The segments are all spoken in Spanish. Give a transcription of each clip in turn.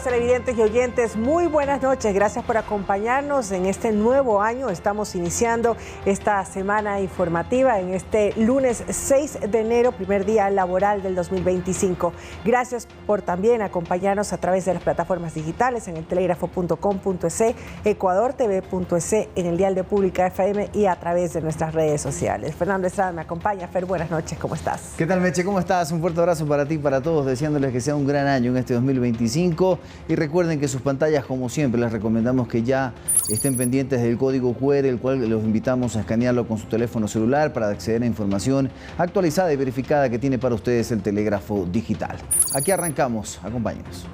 amigas televidentes y oyentes, muy buenas noches. Gracias por acompañarnos en este nuevo año. Estamos iniciando esta semana informativa en este lunes 6 de enero, primer día laboral del 2025. Gracias por también acompañarnos a través de las plataformas digitales en el telégrafo.com.es, ecuadortv.es, en el dial de Pública FM y a través de nuestras redes sociales. Fernando Estrada me acompaña. Fer, buenas noches, ¿cómo estás? ¿Qué tal, Meche? ¿Cómo estás? Un fuerte abrazo para ti y para todos, deseándoles que sea un gran año en este 2025. Y recuerden que sus pantallas, como siempre, les recomendamos que ya estén pendientes del código QR, el cual los invitamos a escanearlo con su teléfono celular para acceder a información actualizada y verificada que tiene para ustedes el telégrafo digital. Aquí arrancamos, acompáñenos.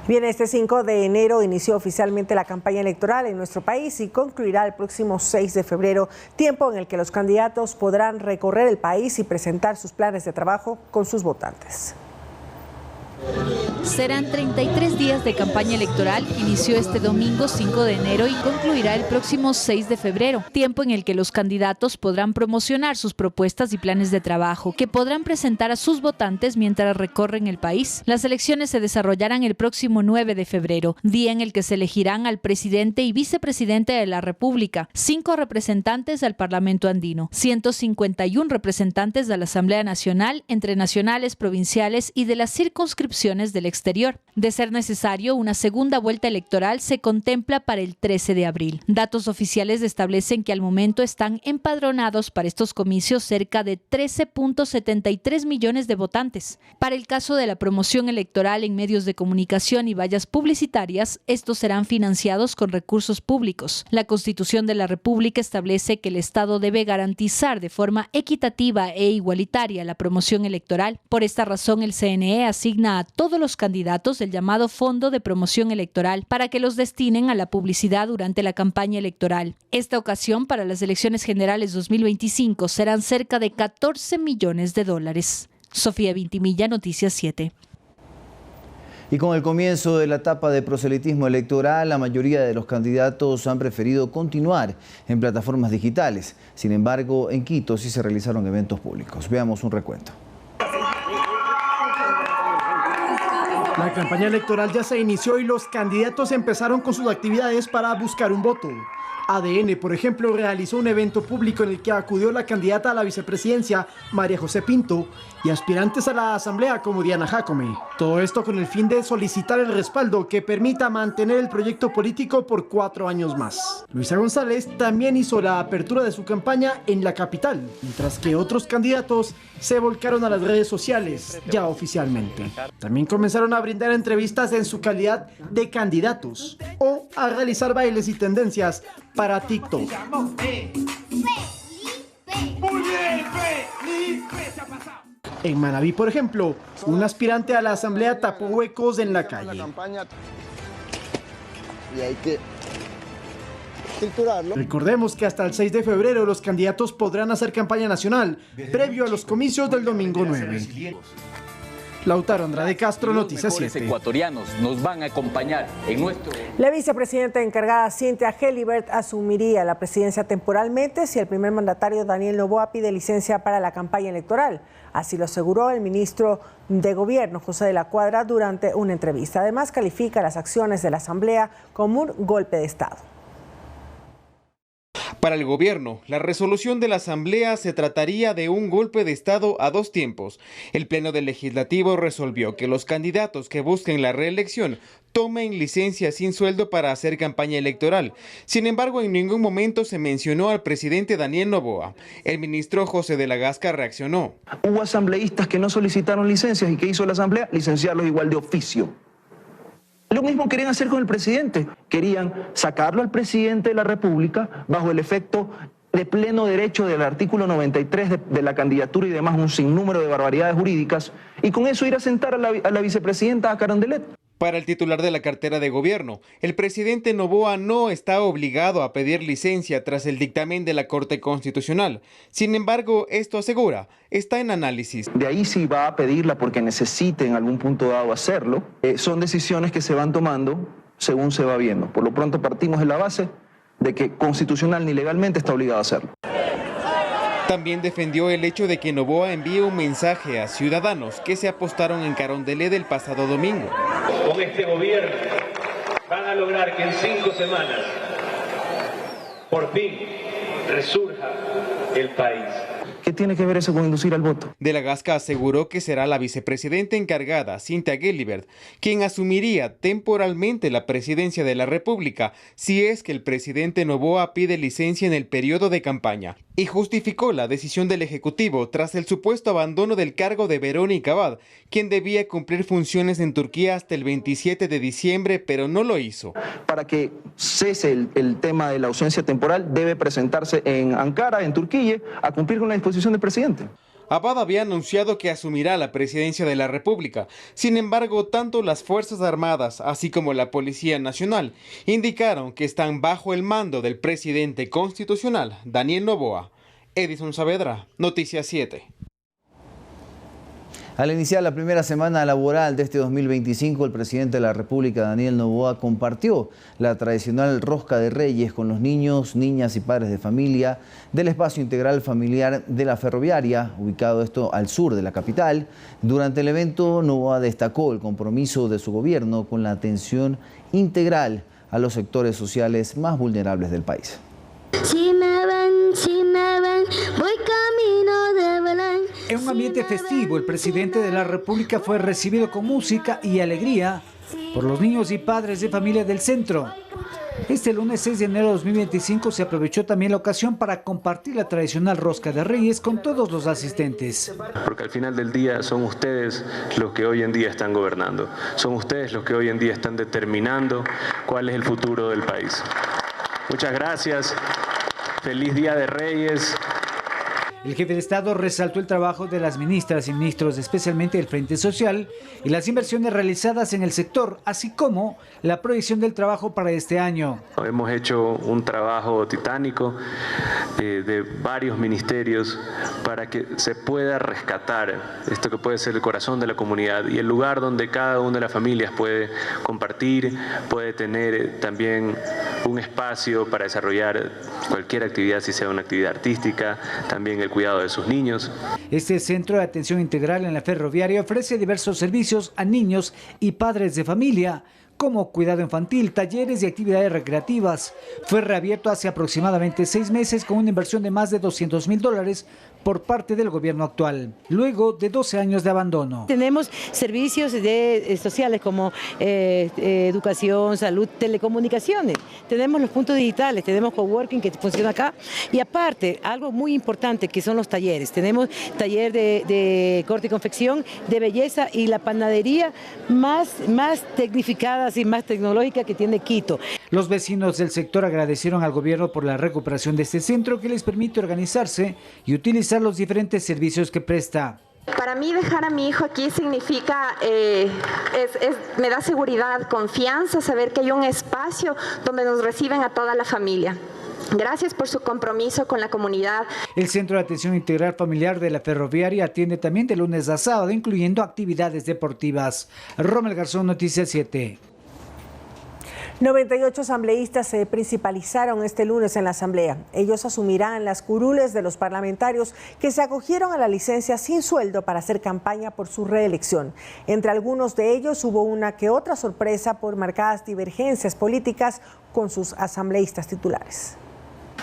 Bien, este 5 de enero inició oficialmente la campaña electoral en nuestro país y concluirá el próximo 6 de febrero, tiempo en el que los candidatos podrán recorrer el país y presentar sus planes de trabajo con sus votantes. Serán 33 días de campaña electoral que inició este domingo 5 de enero y concluirá el próximo 6 de febrero, tiempo en el que los candidatos podrán promocionar sus propuestas y planes de trabajo que podrán presentar a sus votantes mientras recorren el país. Las elecciones se desarrollarán el próximo 9 de febrero, día en el que se elegirán al presidente y vicepresidente de la República, 5 representantes al Parlamento andino, 151 representantes de la Asamblea Nacional, entre nacionales, provinciales y de las circunscripciones del exterior. De ser necesario, una segunda vuelta electoral se contempla para el 13 de abril. Datos oficiales establecen que al momento están empadronados para estos comicios cerca de 13.73 millones de votantes. Para el caso de la promoción electoral en medios de comunicación y vallas publicitarias, estos serán financiados con recursos públicos. La Constitución de la República establece que el Estado debe garantizar de forma equitativa e igualitaria la promoción electoral. Por esta razón, el CNE asigna a todos los candidatos el llamado Fondo de Promoción Electoral para que los destinen a la publicidad durante la campaña electoral. Esta ocasión, para las elecciones generales 2025, serán cerca de 14 millones de dólares. Sofía Vintimilla, Noticias 7. Y con el comienzo de la etapa de proselitismo electoral, la mayoría de los candidatos han preferido continuar en plataformas digitales. Sin embargo, en Quito sí se realizaron eventos públicos. Veamos un recuento. La campaña electoral ya se inició y los candidatos empezaron con sus actividades para buscar un voto. ADN, por ejemplo, realizó un evento público en el que acudió la candidata a la vicepresidencia, María José Pinto, y aspirantes a la asamblea como Diana Jacome. Todo esto con el fin de solicitar el respaldo que permita mantener el proyecto político por 4 años más. Luisa González también hizo la apertura de su campaña en la capital, mientras que otros candidatos se volcaron a las redes sociales, ya oficialmente. También comenzaron a brindar entrevistas en su calidad de candidatos o a realizar bailes y tendencias para TikTok. En Manabí, por ejemplo, un aspirante a la asamblea tapó huecos en la calle. Y hay que triturarlo. Recordemos que hasta el 6 de febrero los candidatos podrán hacer campaña nacional, previo a los comicios del domingo 9. Lautaro Andrade Castro, Noticias 7. Ecuatorianos nos van a acompañar en nuestro... La vicepresidenta encargada Cynthia Gelibert asumiría la presidencia temporalmente si el primer mandatario Daniel Noboa pide licencia para la campaña electoral. Así lo aseguró el ministro de Gobierno, José de la Cuadra, durante una entrevista. Además, califica las acciones de la Asamblea como un golpe de Estado. Para el gobierno, la resolución de la Asamblea se trataría de un golpe de Estado a 2 tiempos. El Pleno del Legislativo resolvió que los candidatos que busquen la reelección tomen licencia sin sueldo para hacer campaña electoral. Sin embargo, en ningún momento se mencionó al presidente Daniel Noboa. El ministro José de la Gasca reaccionó. Hubo asambleístas que no solicitaron licencias y ¿qué hizo la Asamblea? Licenciarlos igual de oficio. Lo mismo querían hacer con el presidente. Querían sacarlo al presidente de la República bajo el efecto de pleno derecho del artículo 93 de la candidatura y demás, un sinnúmero de barbaridades jurídicas, y con eso ir a sentar a la vicepresidenta Carondelet. Para el titular de la cartera de gobierno, el presidente Noboa no está obligado a pedir licencia tras el dictamen de la Corte Constitucional. Sin embargo, esto asegura, está en análisis. De ahí sí va a pedirla porque necesite en algún punto dado hacerlo. Son decisiones que se van tomando según se va viendo. Por lo pronto partimos de la base de que constitucional ni legalmente está obligado a hacerlo. También defendió el hecho de que Noboa envíe un mensaje a ciudadanos que se apostaron en Carondelet el pasado domingo. Con este gobierno van a lograr que en 5 semanas por fin resurja el país. ¿Qué tiene que ver eso con inducir al voto? De la Gasca aseguró que será la vicepresidenta encargada, Cynthia Gelibert, quien asumiría temporalmente la presidencia de la República si es que el presidente Noboa pide licencia en el periodo de campaña. Y justificó la decisión del Ejecutivo tras el supuesto abandono del cargo de Verónica Abad, quien debía cumplir funciones en Turquía hasta el 27 de diciembre, pero no lo hizo. Para que cese el tema de la ausencia temporal, debe presentarse en Ankara, en Turquía, a cumplir con la disposición del presidente. Abad había anunciado que asumirá la presidencia de la República. Sin embargo, tanto las Fuerzas Armadas, así como la Policía Nacional, indicaron que están bajo el mando del presidente constitucional, Daniel Noboa. Edison Saavedra, Noticias 7. Al iniciar la primera semana laboral de este 2025, el presidente de la República, Daniel Noboa, compartió la tradicional rosca de Reyes con los niños, niñas y padres de familia del espacio integral familiar de la Ferroviaria, ubicado esto al sur de la capital. Durante el evento, Noboa destacó el compromiso de su gobierno con la atención integral a los sectores sociales más vulnerables del país. Si me ven, voy camino de Belén. En un ambiente festivo, el presidente de la República fue recibido con música y alegría por los niños y padres de familia del centro. Este lunes 6 de enero de 2025 se aprovechó también la ocasión para compartir la tradicional rosca de Reyes con todos los asistentes. Porque al final del día son ustedes los que hoy en día están gobernando, son ustedes los que hoy en día están determinando cuál es el futuro del país. Muchas gracias, feliz Día de Reyes. El jefe de Estado resaltó el trabajo de las ministras y ministros, especialmente del Frente Social, y las inversiones realizadas en el sector, así como la proyección del trabajo para este año. Hemos hecho un trabajo titánico de varios ministerios para que se pueda rescatar esto que puede ser el corazón de la comunidad y el lugar donde cada una de las familias puede compartir, puede tener también un espacio para desarrollar cualquier actividad, si sea una actividad artística, también el cuidado de sus niños. Este centro de atención integral en la Ferroviaria ofrece diversos servicios a niños y padres de familia, como cuidado infantil, talleres y actividades recreativas. Fue reabierto hace aproximadamente 6 meses con una inversión de más de $200,000 por parte del gobierno actual, luego de 12 años de abandono. Tenemos servicios sociales como educación, salud, telecomunicaciones. Tenemos los puntos digitales, tenemos coworking que funciona acá. Y aparte, algo muy importante que son los talleres. Tenemos taller de corte y confección, de belleza y la panadería más tecnificada y más tecnológica que tiene Quito. Los vecinos del sector agradecieron al gobierno por la recuperación de este centro que les permite organizarse y utilizar los diferentes servicios que presta. Para mí dejar a mi hijo aquí significa, me da seguridad, confianza, saber que hay un espacio donde nos reciben a toda la familia. Gracias por su compromiso con la comunidad. El Centro de Atención Integral Familiar de la Ferroviaria atiende también de lunes a sábado, incluyendo actividades deportivas. Rommel Garzón, Noticias 7. 98 asambleístas se principalizaron este lunes en la Asamblea. Ellos asumirán las curules de los parlamentarios que se acogieron a la licencia sin sueldo para hacer campaña por su reelección. Entre algunos de ellos hubo una que otra sorpresa por marcadas divergencias políticas con sus asambleístas titulares.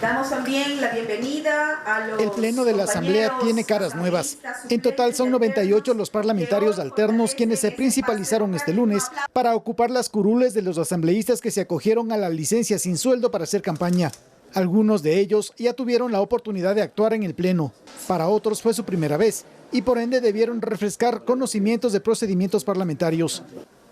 Damos también la bienvenida a los... El Pleno de la Asamblea tiene caras nuevas. En total son 98 los parlamentarios alternos quienes se principalizaron este lunes para ocupar las curules de los asambleístas que se acogieron a la licencia sin sueldo para hacer campaña. Algunos de ellos ya tuvieron la oportunidad de actuar en el Pleno. Para otros fue su primera vez y por ende debieron refrescar conocimientos de procedimientos parlamentarios.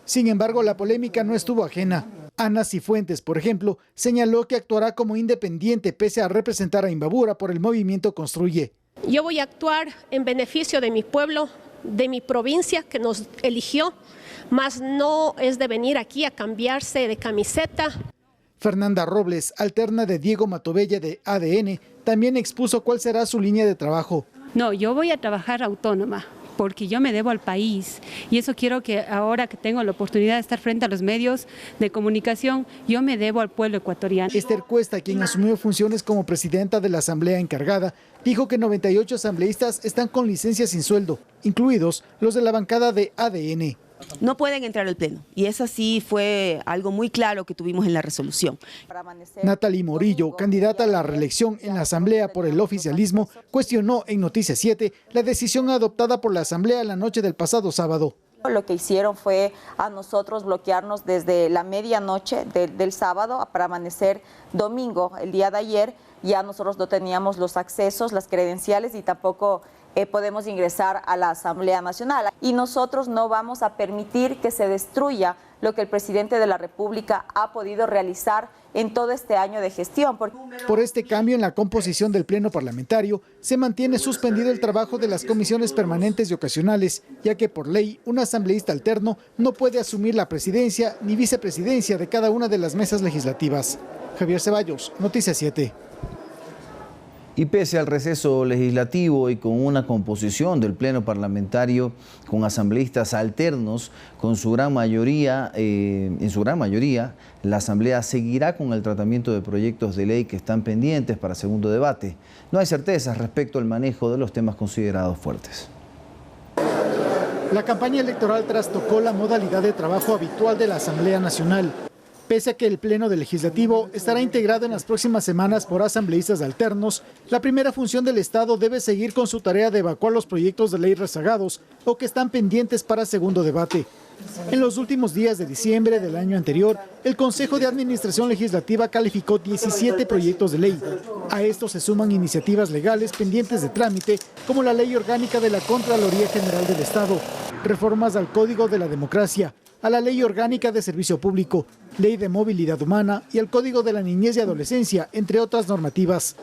Sin embargo, la polémica no estuvo ajena. Ana Cifuentes, por ejemplo, señaló que actuará como independiente pese a representar a Imbabura por el movimiento Construye. Yo voy a actuar en beneficio de mi pueblo, de mi provincia que nos eligió, más no es de venir aquí a cambiarse de camiseta. Fernanda Robles, alterna de Diego Matovella de ADN, también expuso cuál será su línea de trabajo. No, yo voy a trabajar autónoma, porque yo me debo al país y eso quiero que ahora que tengo la oportunidad de estar frente a los medios de comunicación, yo me debo al pueblo ecuatoriano. Esther Cuesta, quien asumió funciones como presidenta de la asamblea encargada, dijo que 98 asambleístas están con licencia sin sueldo, incluidos los de la bancada de ADN. No pueden entrar al pleno y eso sí fue algo muy claro que tuvimos en la resolución. Natalie Morillo, candidata a la reelección en la asamblea por el oficialismo, cuestionó en Noticias 7 la decisión adoptada por la asamblea la noche del pasado sábado. Lo que hicieron fue a nosotros bloquearnos desde la medianoche del sábado para amanecer domingo, el día de ayer. Ya nosotros no teníamos los accesos, las credenciales y tampoco podemos ingresar a la Asamblea Nacional. Y nosotros no vamos a permitir que se destruya lo que el presidente de la República ha podido realizar en todo este año de gestión. Por este cambio en la composición del Pleno Parlamentario, se mantiene suspendido el trabajo de las comisiones permanentes y ocasionales, ya que por ley un asambleísta alterno no puede asumir la presidencia ni vicepresidencia de cada una de las mesas legislativas. Javier Ceballos, Noticias 7. Y pese al receso legislativo y con una composición del Pleno Parlamentario con asambleístas alternos, en su gran mayoría, la Asamblea seguirá con el tratamiento de proyectos de ley que están pendientes para segundo debate. No hay certezas respecto al manejo de los temas considerados fuertes. La campaña electoral trastocó la modalidad de trabajo habitual de la Asamblea Nacional. Pese a que el Pleno del Legislativo estará integrado en las próximas semanas por asambleístas alternos, la primera función del Estado debe seguir con su tarea de evacuar los proyectos de ley rezagados o que están pendientes para segundo debate. En los últimos días de diciembre del año anterior, el Consejo de Administración Legislativa calificó 17 proyectos de ley. A estos se suman iniciativas legales pendientes de trámite, como la Ley Orgánica de la Contraloría General del Estado, reformas al Código de la Democracia, a la Ley Orgánica de Servicio Público, Ley de Movilidad Humana y al Código de la Niñez y Adolescencia, entre otras normativas.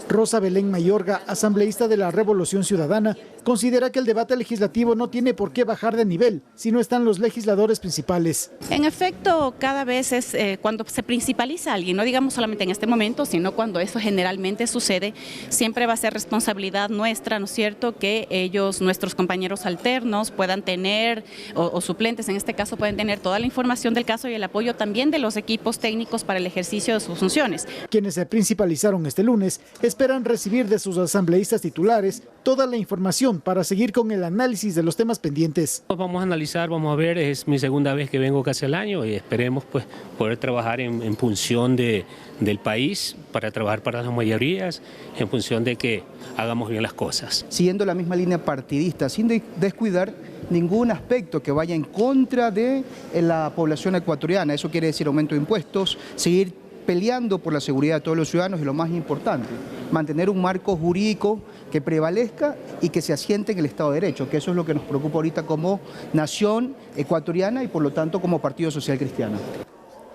Rosa Belén Mayorga, asambleísta de la Revolución Ciudadana, considera que el debate legislativo no tiene por qué bajar de nivel si no están los legisladores principales. En efecto, cada vez es cuando se principaliza a alguien, no digamos solamente en este momento, sino cuando eso generalmente sucede, siempre va a ser responsabilidad nuestra, ¿no es cierto?, que ellos, nuestros compañeros alternos, puedan tener, o suplentes en este caso, pueden tener toda la información del caso y el apoyo también de los equipos técnicos para el ejercicio de sus funciones. Quienes se principalizaron este lunes esperan recibir de sus asambleístas titulares toda la información para seguir con el análisis de los temas pendientes. Vamos a analizar, vamos a ver, es mi segunda vez que vengo casi al año y esperemos pues poder trabajar en función del país, para trabajar para las mayorías, en función de que hagamos bien las cosas. Siguiendo la misma línea partidista, sin descuidar ningún aspecto que vaya en contra de la población ecuatoriana. Eso quiere decir aumento de impuestos, seguir peleando por la seguridad de todos los ciudadanos y lo más importante, mantener un marco jurídico que prevalezca y que se asiente en el Estado de Derecho, que eso es lo que nos preocupa ahorita como nación ecuatoriana y por lo tanto como Partido Social Cristiano.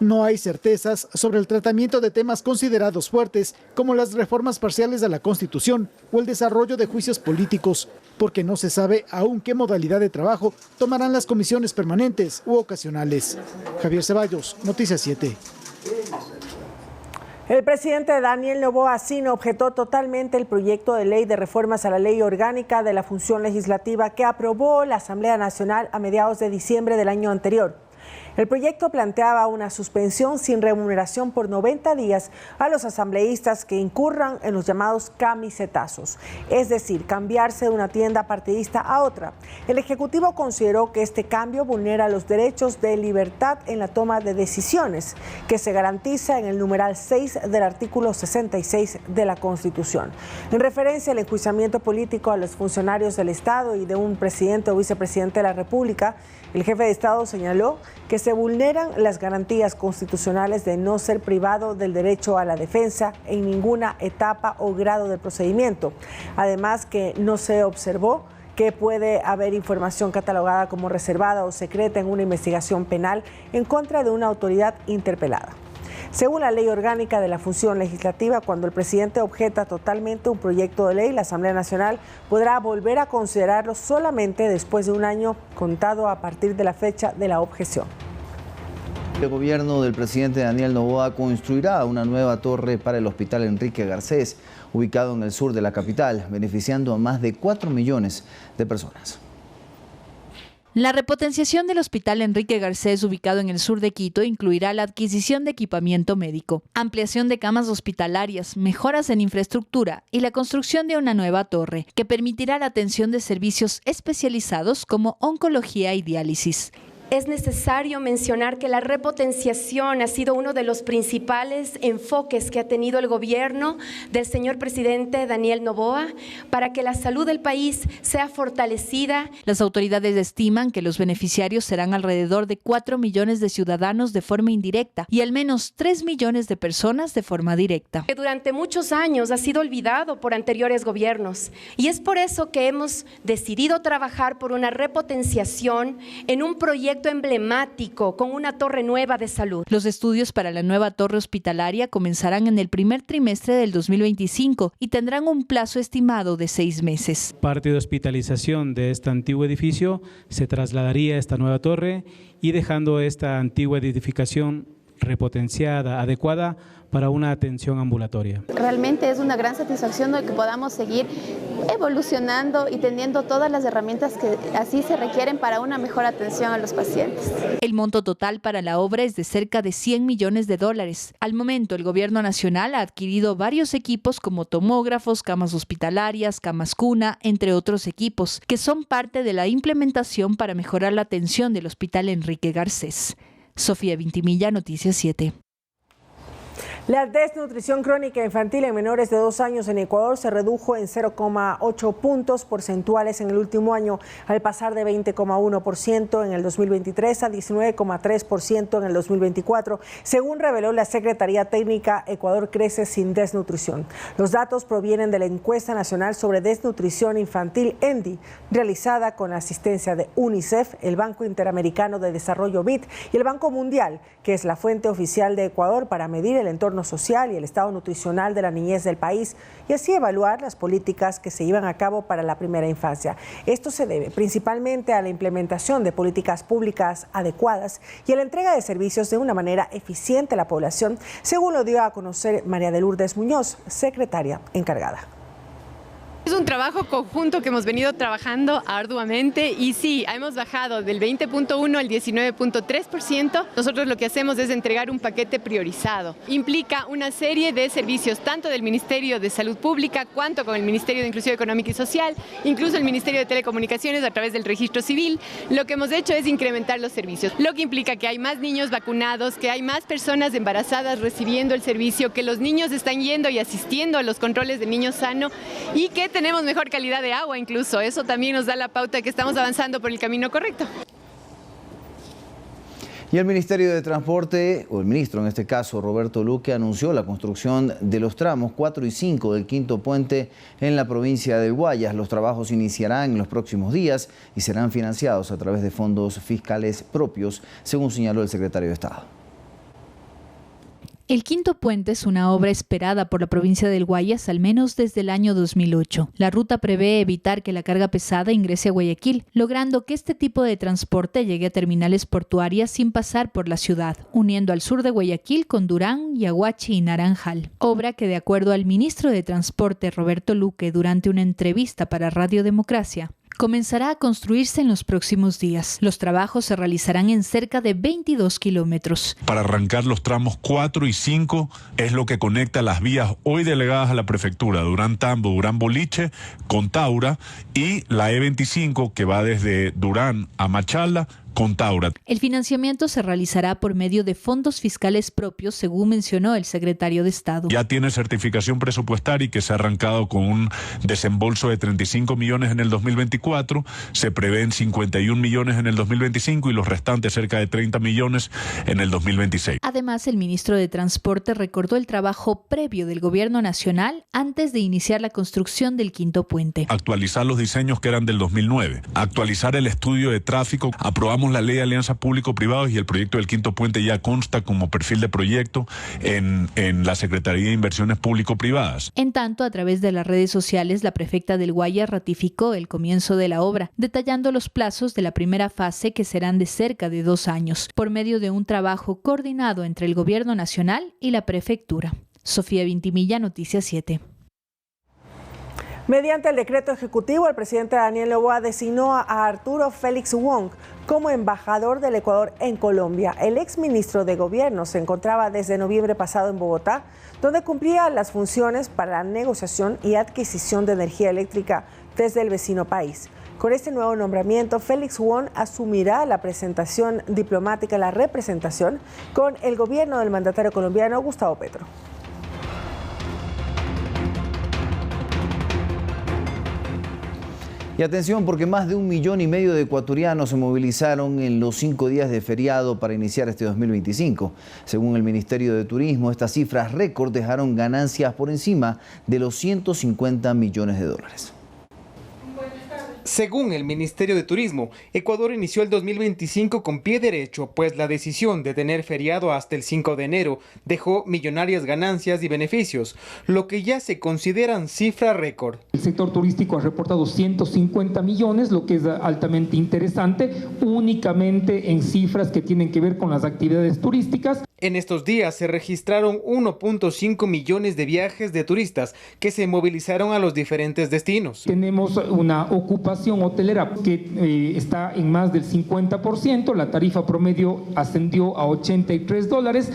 No hay certezas sobre el tratamiento de temas considerados fuertes, como las reformas parciales de la Constitución o el desarrollo de juicios políticos, porque no se sabe aún qué modalidad de trabajo tomarán las comisiones permanentes u ocasionales. Javier Ceballos, Noticias 7. El presidente Daniel Noboa Sino objetó totalmente el proyecto de ley de reformas a la Ley Orgánica de la Función Legislativa que aprobó la Asamblea Nacional a mediados de diciembre del año anterior. El proyecto planteaba una suspensión sin remuneración por 90 días a los asambleístas que incurran en los llamados camisetazos, es decir, cambiarse de una tienda partidista a otra. El Ejecutivo consideró que este cambio vulnera los derechos de libertad en la toma de decisiones, que se garantiza en el numeral 6 del artículo 66 de la Constitución. En referencia al enjuiciamiento político a los funcionarios del Estado y de un presidente o vicepresidente de la República, el jefe de Estado señaló que se vulneran las garantías constitucionales de no ser privado del derecho a la defensa en ninguna etapa o grado del procedimiento. Además, que no se observó que puede haber información catalogada como reservada o secreta en una investigación penal en contra de una autoridad interpelada. Según la ley orgánica de la función legislativa, cuando el presidente objeta totalmente un proyecto de ley, la Asamblea Nacional podrá volver a considerarlo solamente después de un año contado a partir de la fecha de la objeción. El gobierno del presidente Daniel Noboa construirá una nueva torre para el Hospital Enrique Garcés, ubicado en el sur de la capital, beneficiando a más de 4 millones de personas. La repotenciación del Hospital Enrique Garcés, ubicado en el sur de Quito, incluirá la adquisición de equipamiento médico, ampliación de camas hospitalarias, mejoras en infraestructura y la construcción de una nueva torre, que permitirá la atención de servicios especializados como oncología y diálisis. Es necesario mencionar que la repotenciación ha sido uno de los principales enfoques que ha tenido el gobierno del señor presidente Daniel Noboa para que la salud del país sea fortalecida. Las autoridades estiman que los beneficiarios serán alrededor de 4 millones de ciudadanos de forma indirecta y al menos 3 millones de personas de forma directa. Que durante muchos años ha sido olvidado por anteriores gobiernos y es por eso que hemos decidido trabajar por una repotenciación en un proyecto emblemático con una torre nueva de salud. Los estudios para la nueva torre hospitalaria comenzarán en el primer trimestre del 2025 y tendrán un plazo estimado de 6 meses. Parte de hospitalización de este antiguo edificio se trasladaría a esta nueva torre y dejando esta antigua edificación repotenciada, adecuada para una atención ambulatoria. Realmente es una gran satisfacción de que podamos seguir evolucionando y teniendo todas las herramientas que así se requieren para una mejor atención a los pacientes. El monto total para la obra es de cerca de $100 millones. Al momento, el gobierno nacional ha adquirido varios equipos como tomógrafos, camas hospitalarias, camas cuna, entre otros equipos, que son parte de la implementación para mejorar la atención del Hospital Enrique Garcés. Sofía Vintimilla, Noticias 7. La desnutrición crónica infantil en menores de 2 años en Ecuador se redujo en 0,8 puntos porcentuales en el último año, al pasar de 20,1% en el 2023 a 19,3% en el 2024, según reveló la Secretaría Técnica Ecuador Crece Sin Desnutrición. Los datos provienen de la Encuesta Nacional sobre Desnutrición Infantil, ENDI, realizada con la asistencia de UNICEF, el Banco Interamericano de Desarrollo BID y el Banco Mundial, que es la fuente oficial de Ecuador para medir el entorno social y el estado nutricional de la niñez del país y así evaluar las políticas que se llevan a cabo para la primera infancia. Esto se debe principalmente a la implementación de políticas públicas adecuadas y a la entrega de servicios de una manera eficiente a la población, según lo dio a conocer María de Lourdes Muñoz, secretaria encargada. Es un trabajo conjunto que hemos venido trabajando arduamente y sí, hemos bajado del 20.1 al 19.3%. Nosotros lo que hacemos es entregar un paquete priorizado. Implica una serie de servicios tanto del Ministerio de Salud Pública cuanto con el Ministerio de Inclusión Económica y Social, incluso el Ministerio de Telecomunicaciones a través del registro civil. Lo que hemos hecho es incrementar los servicios, lo que implica que hay más niños vacunados, que hay más personas embarazadas recibiendo el servicio, que los niños están yendo y asistiendo a los controles de niño sano y que tenemos mejor calidad de agua incluso. Eso también nos da la pauta de que estamos avanzando por el camino correcto. Y el Ministerio de Transporte, o el ministro en este caso, Roberto Luque, anunció la construcción de los tramos 4 y 5 del quinto puente en la provincia del Guayas. Los trabajos iniciarán en los próximos días y serán financiados a través de fondos fiscales propios, según señaló el secretario de Estado. El quinto puente es una obra esperada por la provincia del Guayas al menos desde el año 2008. La ruta prevé evitar que la carga pesada ingrese a Guayaquil, logrando que este tipo de transporte llegue a terminales portuarias sin pasar por la ciudad, uniendo al sur de Guayaquil con Durán, Yaguachi y Naranjal. Obra que, de acuerdo al ministro de Transporte Roberto Luque durante una entrevista para Radio Democracia, comenzará a construirse en los próximos días. Los trabajos se realizarán en cerca de 22 kilómetros. Para arrancar los tramos 4 y 5 es lo que conecta las vías hoy delegadas a la prefectura, Durán-Tambo, Durán-Boliche, con Taura, y la E25 que va desde Durán a Machala, con Taura. El financiamiento se realizará por medio de fondos fiscales propios, según mencionó el secretario de Estado. Ya tiene certificación presupuestaria que se ha arrancado con un desembolso de 35 millones en el 2024, se prevén 51 millones en el 2025 y los restantes cerca de 30 millones en el 2026. Además, el ministro de Transporte recordó el trabajo previo del gobierno nacional antes de iniciar la construcción del quinto puente. Actualizar los diseños que eran del 2009, actualizar el estudio de tráfico, aprobamos tenemos la ley de alianzas público-privados y el proyecto del quinto puente ya consta como perfil de proyecto en la Secretaría de Inversiones Público-Privadas. En tanto, a través de las redes sociales, la prefecta del Guayas ratificó el comienzo de la obra, detallando los plazos de la primera fase, que serán de cerca de 2 años, por medio de un trabajo coordinado entre el Gobierno Nacional y la Prefectura. Sofía Vintimilla, Noticias 7. Mediante el decreto ejecutivo, el presidente Daniel Noboa designó a Arturo Félix Wong como embajador del Ecuador en Colombia. El exministro de Gobierno se encontraba desde noviembre pasado en Bogotá, donde cumplía las funciones para la negociación y adquisición de energía eléctrica desde el vecino país. Con este nuevo nombramiento, Félix Wong asumirá la representación diplomática con el gobierno del mandatario colombiano Gustavo Petro. Y atención, porque más de 1,5 millones de ecuatorianos se movilizaron en los 5 días de feriado para iniciar este 2025. Según el Ministerio de Turismo, estas cifras récord dejaron ganancias por encima de los 150 millones de dólares. Según el Ministerio de Turismo, Ecuador inició el 2025 con pie derecho, pues la decisión de tener feriado hasta el 5 de enero dejó millonarias ganancias y beneficios, lo que ya se consideran cifra récord. El sector turístico ha reportado 150 millones, lo que es altamente interesante, únicamente en cifras que tienen que ver con las actividades turísticas. En estos días se registraron 1.5 millones de viajes de turistas que se movilizaron a los diferentes destinos. Tenemos una ocupación hotelera que está en más del 50%, la tarifa promedio ascendió a $83.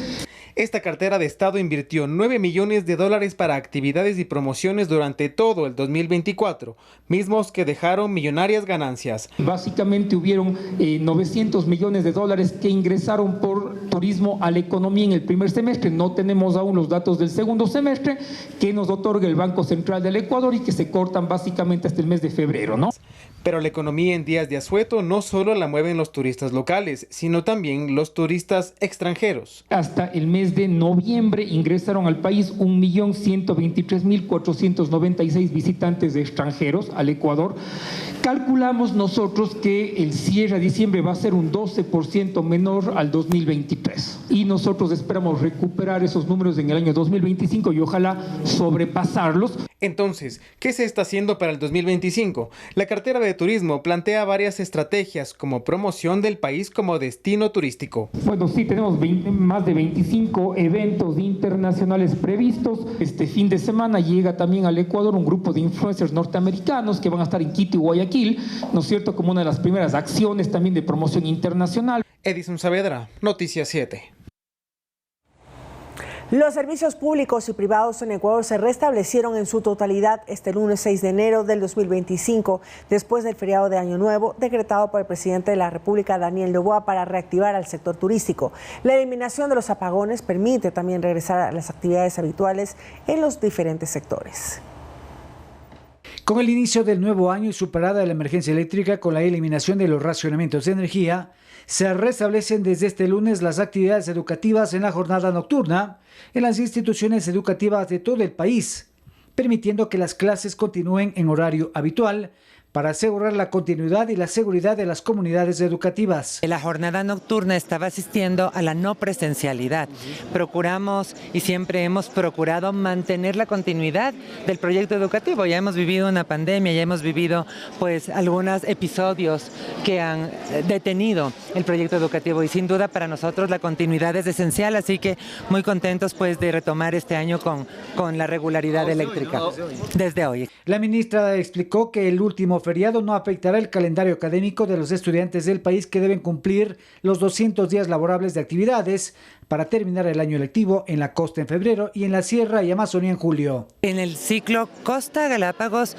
Esta cartera de Estado invirtió 9 millones de dólares para actividades y promociones durante todo el 2024, mismos que dejaron millonarias ganancias. Básicamente hubieron 900 millones de dólares que ingresaron por turismo a la economía en el primer semestre. No tenemos aún los datos del segundo semestre que nos otorga el Banco Central del Ecuador y que se cortan básicamente hasta el mes de febrero, ¿no? Pero la economía en días de asueto no solo la mueven los turistas locales, sino también los turistas extranjeros. Hasta el mes de noviembre ingresaron al país 1.123.496 visitantes extranjeros al Ecuador. Calculamos nosotros que el cierre a diciembre va a ser un 12% menor al 2023. Y nosotros esperamos recuperar esos números en el año 2025 y ojalá sobrepasarlos. Entonces, ¿qué se está haciendo para el 2025? La cartera de turismo plantea varias estrategias como promoción del país como destino turístico. Bueno, sí, tenemos más de 25 eventos internacionales previstos. Este fin de semana llega también al Ecuador un grupo de influencers norteamericanos que van a estar en Quito y Guayaquil, ¿no es cierto?, como una de las primeras acciones también de promoción internacional. Edison Saavedra, Noticias 7. Los servicios públicos y privados en Ecuador se restablecieron en su totalidad este lunes 6 de enero del 2025, después del feriado de Año Nuevo, decretado por el presidente de la República, Daniel Noboa, para reactivar al sector turístico. La eliminación de los apagones permite también regresar a las actividades habituales en los diferentes sectores. Con el inicio del nuevo año y superada la emergencia eléctrica con la eliminación de los racionamientos de energía, se restablecen desde este lunes las actividades educativas en la jornada nocturna en las instituciones educativas de todo el país, permitiendo que las clases continúen en horario habitual para asegurar la continuidad y la seguridad de las comunidades educativas. La jornada nocturna estaba asistiendo a la no presencialidad. Procuramos y siempre hemos procurado mantener la continuidad del proyecto educativo. Ya hemos vivido una pandemia, ya hemos vivido pues algunos episodios que han detenido el proyecto educativo y sin duda para nosotros la continuidad es esencial, así que muy contentos pues de retomar este año con la regularidad eléctrica desde hoy. La ministra explicó que el último feriado no afectará el calendario académico de los estudiantes del país que deben cumplir los 200 días laborables de actividades para terminar el año lectivo en la costa en febrero y en la Sierra y Amazonía en julio. En el ciclo Costa Galápagos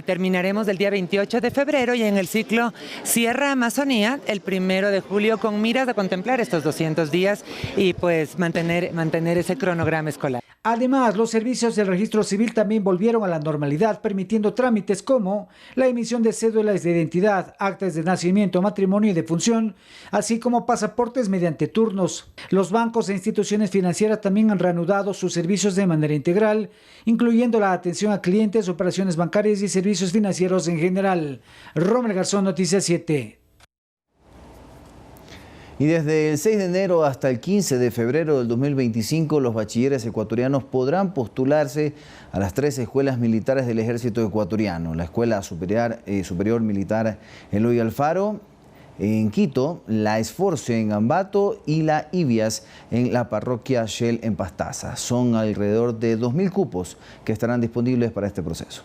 terminaremos el día 28 de febrero y en el ciclo Sierra Amazonía el 1 de julio con miras a contemplar estos 200 días y pues mantener ese cronograma escolar. Además, los servicios del registro civil también volvieron a la normalidad, permitiendo trámites como la emisión de cédulas de identidad, actas de nacimiento, matrimonio y defunción, así como pasaportes mediante turnos. Los bancos e instituciones financieras también han reanudado sus servicios de manera integral, incluyendo la atención a clientes, operaciones bancarias y servicios financieros en general. Rommel Garzón, Noticias 7. Y desde el 6 de enero hasta el 15 de febrero del 2025, los bachilleres ecuatorianos podrán postularse a las 3 escuelas militares del ejército ecuatoriano. La Escuela Superior Militar Eloy Alfaro en Quito, la Esforce en Ambato y la IBIAS en la parroquia Shell en Pastaza. Son alrededor de 2.000 cupos que estarán disponibles para este proceso.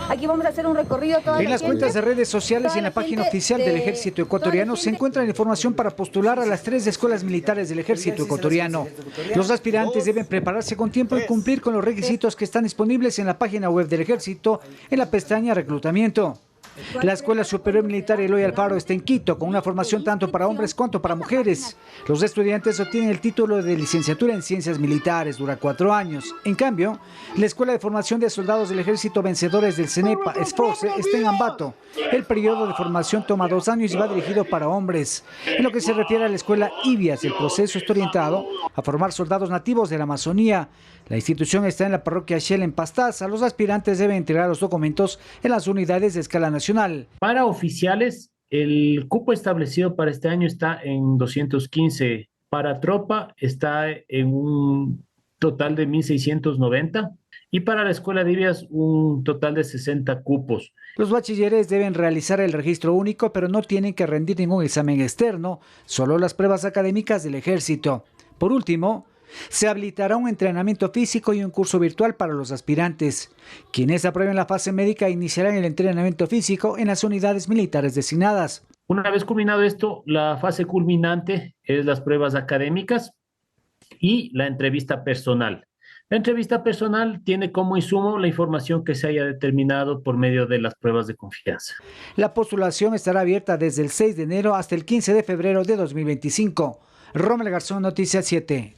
Aquí vamos a hacer un recorrido. En las cuentas de redes sociales y en la página oficial del Ejército Ecuatoriano se encuentra la información para postular a las 3 escuelas militares del Ejército Ecuatoriano. Los aspirantes deben prepararse con tiempo y cumplir con los requisitos que están disponibles en la página web del Ejército en la pestaña Reclutamiento. La Escuela Superior Militar Eloy Alfaro está en Quito, con una formación tanto para hombres cuanto para mujeres. Los estudiantes obtienen el título de licenciatura en Ciencias Militares, dura 4 años. En cambio, la Escuela de Formación de Soldados del Ejército Vencedores del CENEPA, Esforce, está en Ambato. El periodo de formación toma 2 años y va dirigido para hombres. En lo que se refiere a la Escuela IBIAS, el proceso está orientado a formar soldados nativos de la Amazonía. La institución está en la parroquia Shell en Pastaza. Los aspirantes deben entregar los documentos en las unidades de escala nacional. Para oficiales, el cupo establecido para este año está en 215. Para tropa está en un total de 1.690. Y para la escuela de IBIAS un total de 60 cupos. Los bachilleres deben realizar el registro único, pero no tienen que rendir ningún examen externo, solo las pruebas académicas del Ejército. Por último, se habilitará un entrenamiento físico y un curso virtual para los aspirantes. Quienes aprueben la fase médica iniciarán el entrenamiento físico en las unidades militares designadas. Una vez culminado esto, la fase culminante es las pruebas académicas y la entrevista personal. La entrevista personal tiene como insumo la información que se haya determinado por medio de las pruebas de confianza. La postulación estará abierta desde el 6 de enero hasta el 15 de febrero de 2025. Rommel Garzón, Noticias 7.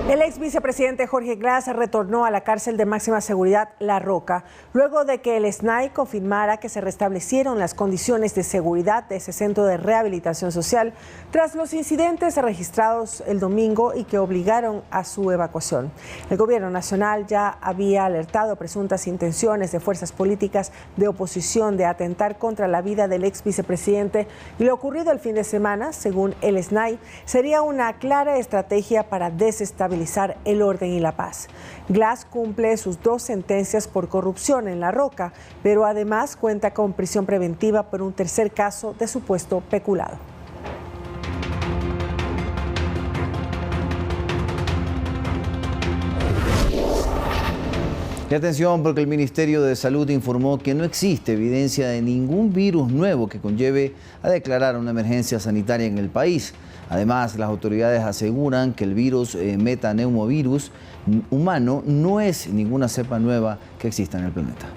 El ex vicepresidente Jorge Glass retornó a la cárcel de máxima seguridad La Roca, luego de que el SNAI confirmara que se restablecieron las condiciones de seguridad de ese centro de rehabilitación social tras los incidentes registrados el domingo y que obligaron a su evacuación. El gobierno nacional ya había alertado presuntas intenciones de fuerzas políticas de oposición de atentar contra la vida del ex vicepresidente, y lo ocurrido el fin de semana, según el SNAI, sería una clara estrategia para desestabilizar el orden y la paz. Glass cumple sus 2 sentencias por corrupción en La Roca, pero además cuenta con prisión preventiva por un 3er caso de supuesto peculado. Y atención, porque el Ministerio de Salud informó que no existe evidencia de ningún virus nuevo que conlleve a declarar una emergencia sanitaria en el país. Además, las autoridades aseguran que el virus metaneumovirus humano no es ninguna cepa nueva que exista en el planeta.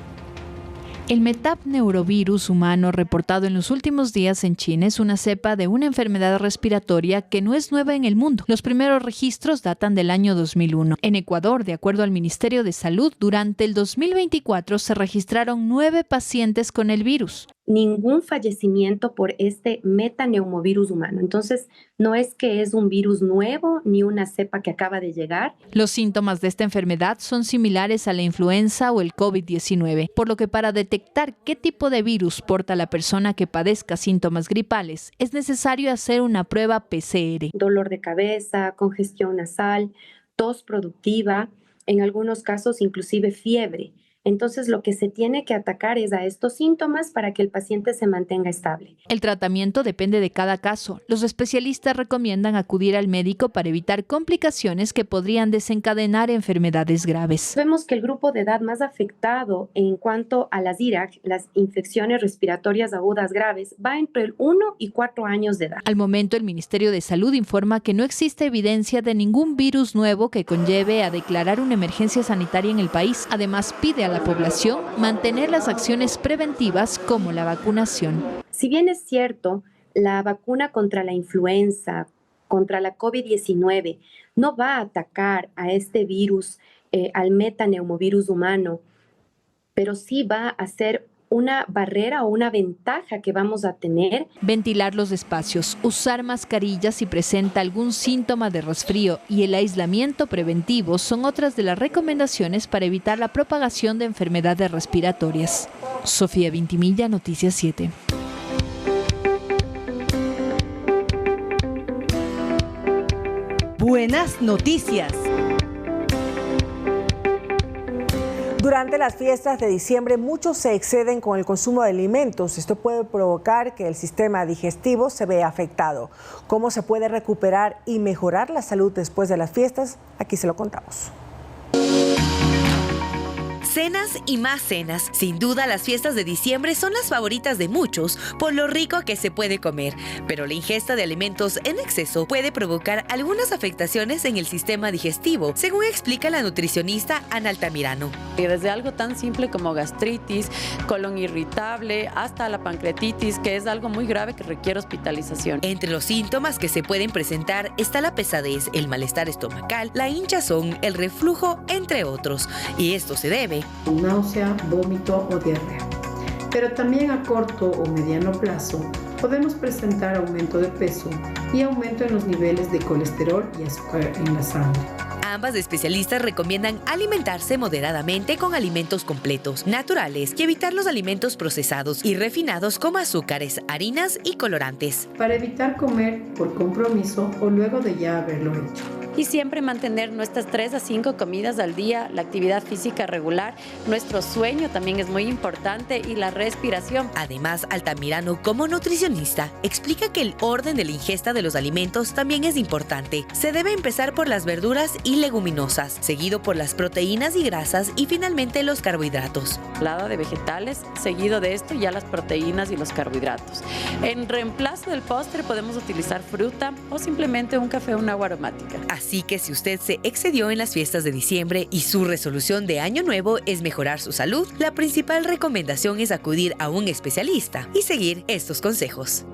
El metapneurovirus humano reportado en los últimos días en China es una cepa de una enfermedad respiratoria que no es nueva en el mundo. Los primeros registros datan del año 2001. En Ecuador, de acuerdo al Ministerio de Salud, durante el 2024 se registraron 9 pacientes con el virus. Ningún fallecimiento por este metaneumovirus humano. Entonces, no es que es un virus nuevo ni una cepa que acaba de llegar. Los síntomas de esta enfermedad son similares a la influenza o el COVID-19, por lo que para detectar qué tipo de virus porta la persona que padezca síntomas gripales, es necesario hacer una prueba PCR. Dolor de cabeza, congestión nasal, tos productiva, en algunos casos inclusive fiebre. Entonces, lo que se tiene que atacar es a estos síntomas para que el paciente se mantenga estable. El tratamiento depende de cada caso. Los especialistas recomiendan acudir al médico para evitar complicaciones que podrían desencadenar enfermedades graves. Vemos que el grupo de edad más afectado en cuanto a las IRAG, las infecciones respiratorias agudas graves, va entre el 1 y 4 años de edad. Al momento, el Ministerio de Salud informa que no existe evidencia de ningún virus nuevo que conlleve a declarar una emergencia sanitaria en el país. Además, pide a la población mantener las acciones preventivas como la vacunación. Si bien es cierto, la vacuna contra la influenza, contra la COVID-19, no va a atacar a este virus, al metaneumovirus humano, pero sí va a ser una barrera o una ventaja que vamos a tener. Ventilar los espacios, usar mascarillas si presenta algún síntoma de resfrío y el aislamiento preventivo son otras de las recomendaciones para evitar la propagación de enfermedades respiratorias. Sofía Vintimilla, Noticias 7. buenas noticias. Durante las fiestas de diciembre, muchos se exceden con el consumo de alimentos. Esto puede provocar que el sistema digestivo se vea afectado. ¿Cómo se puede recuperar y mejorar la salud después de las fiestas? Aquí se lo contamos. Cenas y más cenas. Sin duda, las fiestas de diciembre son las favoritas de muchos por lo rico que se puede comer, pero la ingesta de alimentos en exceso puede provocar algunas afectaciones en el sistema digestivo, según explica la nutricionista Ana Altamirano. Desde algo tan simple como gastritis, colon irritable, hasta la pancreatitis, que es algo muy grave que requiere hospitalización. Entre los síntomas que se pueden presentar está la pesadez, el malestar estomacal, la hinchazón, el reflujo, entre otros, y esto se debe náusea, vómito o diarrea. Pero también a corto o mediano plazo podemos presentar aumento de peso y aumento en los niveles de colesterol y azúcar en la sangre. Ambas especialistas recomiendan alimentarse moderadamente con alimentos completos, naturales y evitar los alimentos procesados y refinados como azúcares, harinas y colorantes. Para evitar comer por compromiso o luego de ya haberlo hecho. Y siempre mantener nuestras 3 a 5 comidas al día, la actividad física regular, nuestro sueño también es muy importante y la respiración. Además, Altamirano, como nutricionista, explica que el orden de la ingesta de los alimentos también es importante. Se debe empezar por las verduras y leguminosas, seguido por las proteínas y grasas y finalmente los carbohidratos. Ensalada de vegetales, seguido de esto ya las proteínas y los carbohidratos. En reemplazo del postre podemos utilizar fruta o simplemente un café o un agua aromática. Así que si usted se excedió en las fiestas de diciembre y su resolución de año nuevo es mejorar su salud, la principal recomendación es acudir a un especialista y seguir estos consejos.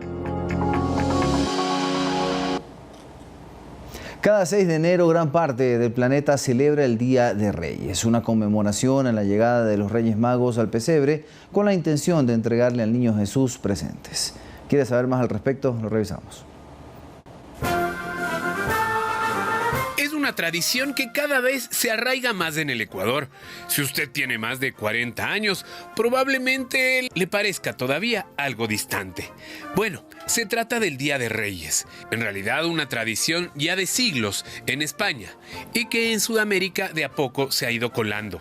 Cada 6 de enero, gran parte del planeta celebra el Día de Reyes, una conmemoración a la llegada de los Reyes Magos al pesebre con la intención de entregarle al niño Jesús presentes. ¿Quiere saber más al respecto? Lo revisamos. Es una tradición que cada vez se arraiga más en el Ecuador. Si usted tiene más de 40 años, probablemente le parezca todavía algo distante. Bueno, se trata del Día de Reyes, en realidad una tradición ya de siglos en España y que en Sudamérica de a poco se ha ido colando.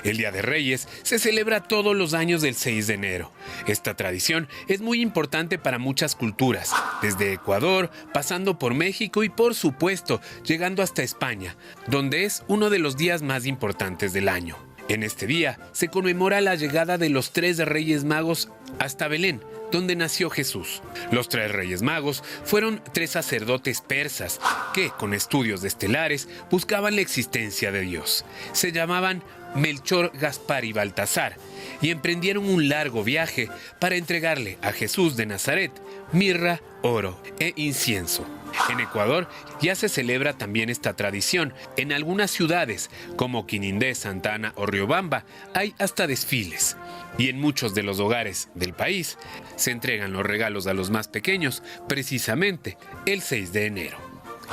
El Día de Reyes se celebra todos los años del 6 de enero. Esta tradición es muy importante para muchas culturas, desde Ecuador, pasando por México y por supuesto llegando hasta España, donde es uno de los días más importantes del año. En este día se conmemora la llegada de los 3 Reyes Magos hasta Belén, donde nació Jesús. Los 3 Reyes Magos fueron 3 sacerdotes persas que, con estudios estelares, buscaban la existencia de Dios. Se llamaban Melchor, Gaspar y Baltasar y emprendieron un largo viaje para entregarle a Jesús de Nazaret mirra, oro e incienso. En Ecuador ya se celebra también esta tradición. En algunas ciudades como Quinindé, Santa Ana o Riobamba hay hasta desfiles. Y en muchos de los hogares del país se entregan los regalos a los más pequeños precisamente el 6 de enero.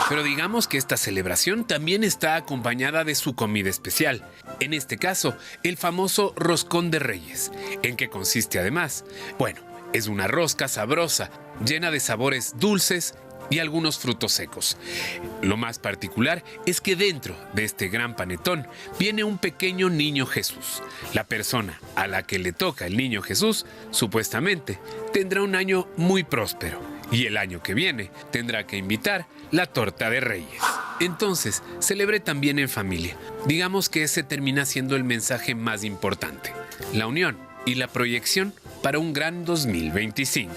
Pero digamos que esta celebración también está acompañada de su comida especial. En este caso, el famoso roscón de Reyes. ¿En qué consiste además? Bueno, es una rosca sabrosa, llena de sabores dulces y algunos frutos secos. Lo más particular es que dentro de este gran panetón viene un pequeño niño Jesús. La persona a la que le toca el niño Jesús, supuestamente, tendrá un año muy próspero. Y el año que viene tendrá que invitar la torta de Reyes. Entonces, celebre también en familia. Digamos que ese termina siendo el mensaje más importante. La unión y la proyección para un gran 2025.